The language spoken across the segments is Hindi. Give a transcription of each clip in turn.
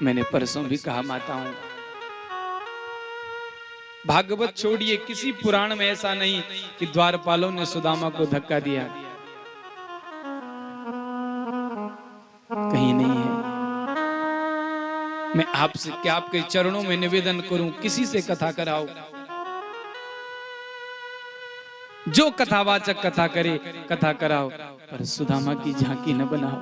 मैंने परसों भी कहा माताओं, भागवत छोड़िए, किसी पुराण में ऐसा नहीं कि द्वारपालों ने सुदामा को धक्का दिया, कहीं नहीं है। मैं आपसे क्या आपके चरणों में निवेदन करूं, किसी से कथा कराओ, जो कथावाचक कथा करे कथा कराओ, पर सुदामा की झांकी न बनाओ।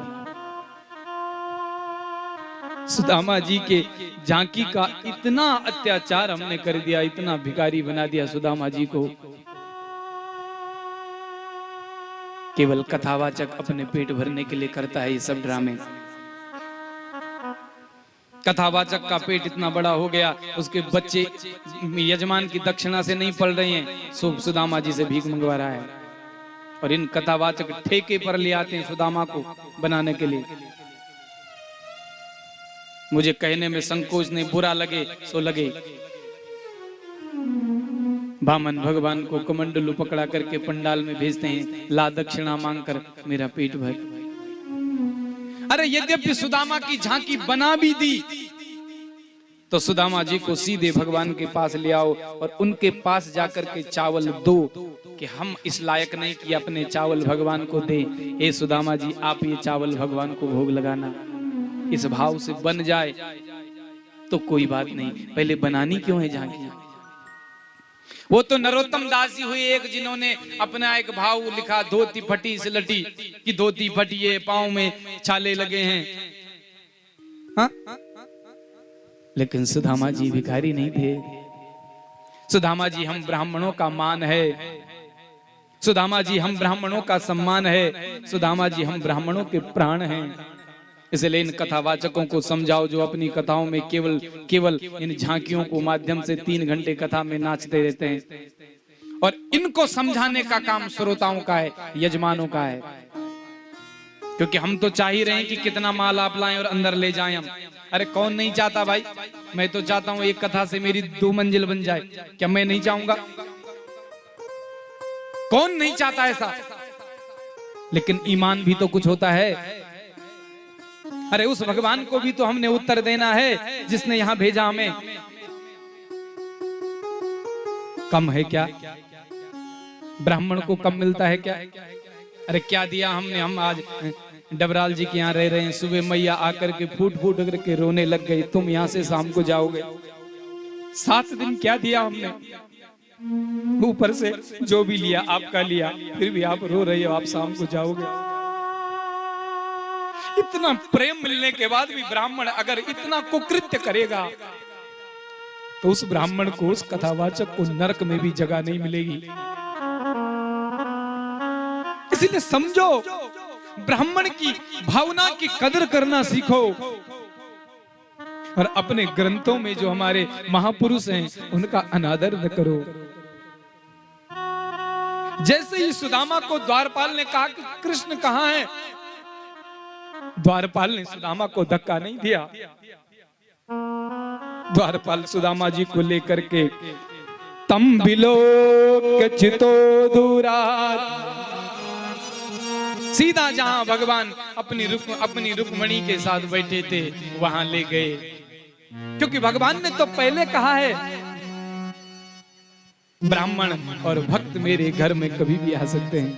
सुदामा जी के झांकी का इतना अत्याचार हमने कर दिया, इतना भिखारी बना दिया सुदामा जी को। केवल कथावाचक अपने पेट भरने के लिए करता है ये सब ड्रामे। कथावाचक का पेट इतना बड़ा हो गया, उसके बच्चे यजमान की दक्षिणा से नहीं पल रहे हैं, सुदामा जी से भीख मंगवा रहा है। और इन कथावाचक ठेके पर ले आते हैं सुदामा को बनाने के लिए। मुझे कहने में संकोच नहीं, बुरा लगे सो लगे। बामन भगवान को कमंडलू पकड़ा करके पंडाल में भेजते हैं, ला दक्षिणा मांगकर मेरा पेट भर। अरे यद्यपि सुदामा की झांकी बना भी दी, तो सुदामा जी को सीधे भगवान के पास ले आओ और उनके पास जाकर के चावल दो कि हम इस लायक नहीं कि अपने चावल भगवान को दे। हे सुदामा जी, आप ये चावल भगवान को भोग लगाना। इस भाव से बन जाए तो कोई बात नहीं, पहले बनानी क्यों है झांकी? वो तो नरोत्तम दास जी हुए एक, जिन्होंने अपना एक भाव लिखा, धोती फटी सिलटी कि धोती फटी है, पांव में छाले लगे हैं। हा? लेकिन सुदामा जी भिखारी नहीं थे। सुदामा जी हम ब्राह्मणों का मान है, सुदामा जी हम ब्राह्मणों का सम्मान है, सुदामा जी हम ब्राह्मणों के प्राण हैं। इसलिए इन कथावाचकों को समझाओ जो अपनी कथाओं में केवल इन झांकियों को माध्यम से 3 घंटे कथा में नाचते रहते हैं। और इनको समझाने का काम श्रोताओं का है, यजमानों का है। क्योंकि हम तो चाह ही रहे हैं कि कितना माल आप लाएं और अंदर ले जाएं हम। अरे कौन नहीं चाहता भाई? मैं तो चाहता हूं एक कथा से मेरी 2 मंजिल बन जाए। क्या मैं नहीं चाहूंगा? कौन नहीं चाहता ऐसा? लेकिन ईमान भी तो कुछ होता है। अरे उस भगवान को भी तो हमने उत्तर देना है जिसने यहां भेजा हमें। कम है क्या? ब्राह्मण को कम मिलता है क्या? अरे क्या दिया हमने? हम आज डबराल जी के यहाँ रह रहे हैं, सुबह मैया आकर के फूट फूट करके रोने लग गई, तुम यहाँ से शाम को जाओगे। 7 दिन क्या दिया हमने? ऊपर से जो भी लिया आपका लिया, फिर भी आप रो रही हो, आप शाम को जाओगे। इतना प्रेम मिलने के बाद भी ब्राह्मण अगर इतना कुकृत्य करेगा, तो उस ब्राह्मण को, उस कथावाचक को नरक में भी जगह नहीं मिलेगी। इसीलिए समझो, ब्राह्मण की भावना की कदर करना सीखो। और अपने ग्रंथों में जो हमारे महापुरुष हैं, उनका अनादर न करो। जैसे ही सुदामा को द्वारपाल ने कहा कि कृष्ण कहां है, द्वारपाल ने सुदामा को धक्का नहीं दिया। द्वारपाल सुदामा जी को लेकर के तम बिलोक चितो दूरात, सीधा जहां भगवान अपनी रुक्मणी के साथ बैठे थे वहां ले गए। क्योंकि भगवान ने तो पहले कहा है, ब्राह्मण और भक्त मेरे घर में कभी भी आ सकते हैं।